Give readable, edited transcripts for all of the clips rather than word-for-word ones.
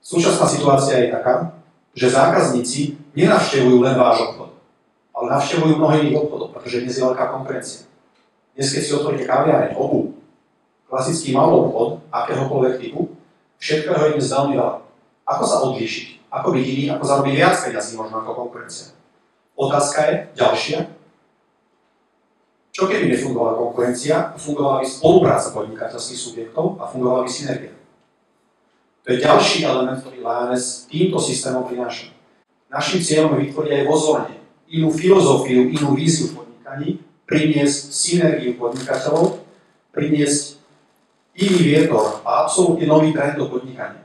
Súčasná situácia je taká, že zákazníci nenavštevujú len váš obchod, ale navštevujú mnoho iných obchodov, pretože dnes je veľká konkurencia. Dnes, keď si otvoríte kaviareň, obuv, klasický malý obchod, akéhokoľvek typu, všetkého je dnes veľmi veľa. Ako sa odlíšiť? Ako byť iný? Ako zarobiť viac peňazí možno ako konkurencia? Otázka je ďalšia. Čo keby nefungovala konkurencia, fungovala by spolupráca podnikateľských subjektov a fungovala by synergia? To je ďalší element, ktorý Lioness týmto systémom prináša. Naším cieľom je vytvoriť aj vo zóne inú filozofiu, inú víziu v podnikaní, priniesť synergiu podnikateľov, priniesť iný vietor a absolútne nový trend do podnikania.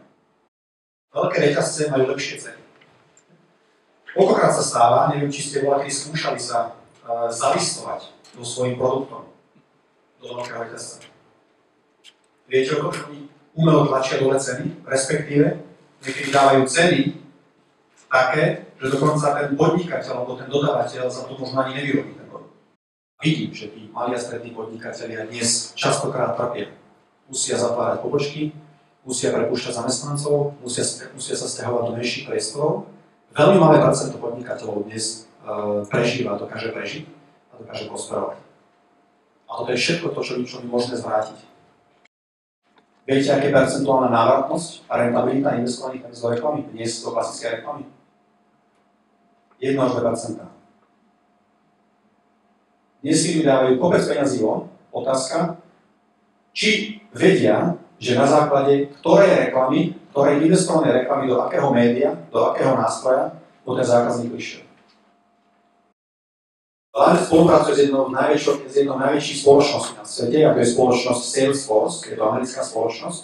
Veľké reťazce majú lepšie ceny. Koľkokrát sa stáva, neviem, či ste bola kedy skúšali sa zalistovať do svojím produktom, do veľkého reťazca. Viete o tom, že oni umelo tlačia dole ceny, respektíve niekedy dávajú ceny také, že dokonca ten podnikateľ alebo ten dodávateľ za to možno ani nevyrobí ten produkt. Vidím, že tí malí a strední podnikatelia dnes častokrát trpia. Musia zatvárať pobočky, musia prepúšťať zamestnancov, musia sa sťahovať do menších priestorov. Veľmi malé percento podnikateľov dnes prežíva, dokáže prežiť a dokáže prosperovať. A toto je všetko to, čo je možné zvrátiť. Viete, aké je percentuálna návratnosť a rentabilita investovaných do reklamy dnes do klasickej reklamy? 1 až 2%. Dnes si vydávajú kopec peňazí von. Otázka, či vedia, že na základe ktorej reklamy, ktorej investovanej reklamy do akého média, do akého nástroja, do ten zákazník prišiel. Lioness spolupracuje s jednou najväčších spoločností na svete, ako je spoločnosť Salesforce, je to americká spoločnosť,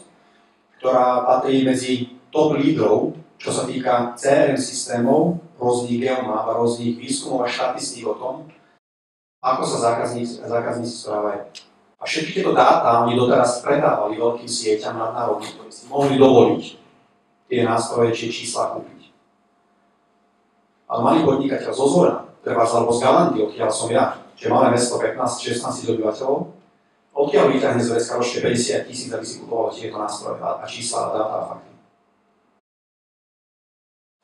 ktorá patrí medzi top lídrov, čo sa týka CRM systémov, rôznych geomáp a rôznych výskumov a štatistík o tom, ako sa zákazníci správajú. A všetky tieto dáta oni doteraz predávali veľkým sieťam nadnárodným, ktorí si mohli dovoliť tie nástroje či čísla kúpiť. Ale malý podnikateľ zo Zora, alebo z Galanty, odkiaľ som ja, že máme mesto 15-16 obyvateľov, odkiaľ vyťahne z vrecka ročne 50 000, aby si kupovali tieto nástroje a čísla a dáta a fakty.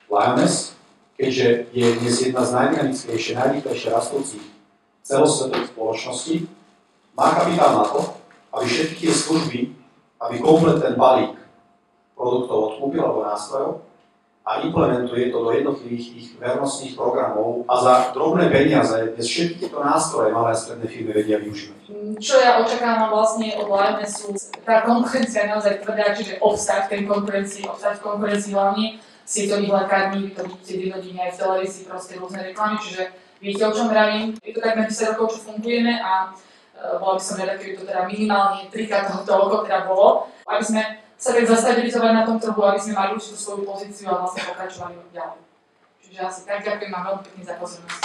Lioness, keďže je dnes jedna z najdynamickejších, najrýchlejšie rastúcich celosvetových spoločností, má kapitál na to, aby všetky tie služby, aby komplet ten balík produktov odkúpil alebo nástrojov a implementuje to do jednotlivých tých vernostných programov a za drobné peniaze dnes všetky tieto nástroje malé a stredné firmy vedia využívať. Čo ja očakávam vlastne od Lionessu, tá konkurencia je naozaj tvrdá, čiže obstať v konkurencii hlavne sieťových lekární, vy to vidíte denodene aj v televízii, proste rôzne reklamy, čiže viete, o čom vravím. Je to takmer 10 rokov, čo fungujeme a bola by som rada, keby to teda minimálne 3-krát toľko teda bolo, aby sme sa tak zastabilizovali na tom trhu, aby sme mali určitú svoju pozíciu a vlastne pokračovali ďalej. Čiže asi tak, ďakujem vám veľmi pekne za pozornosť.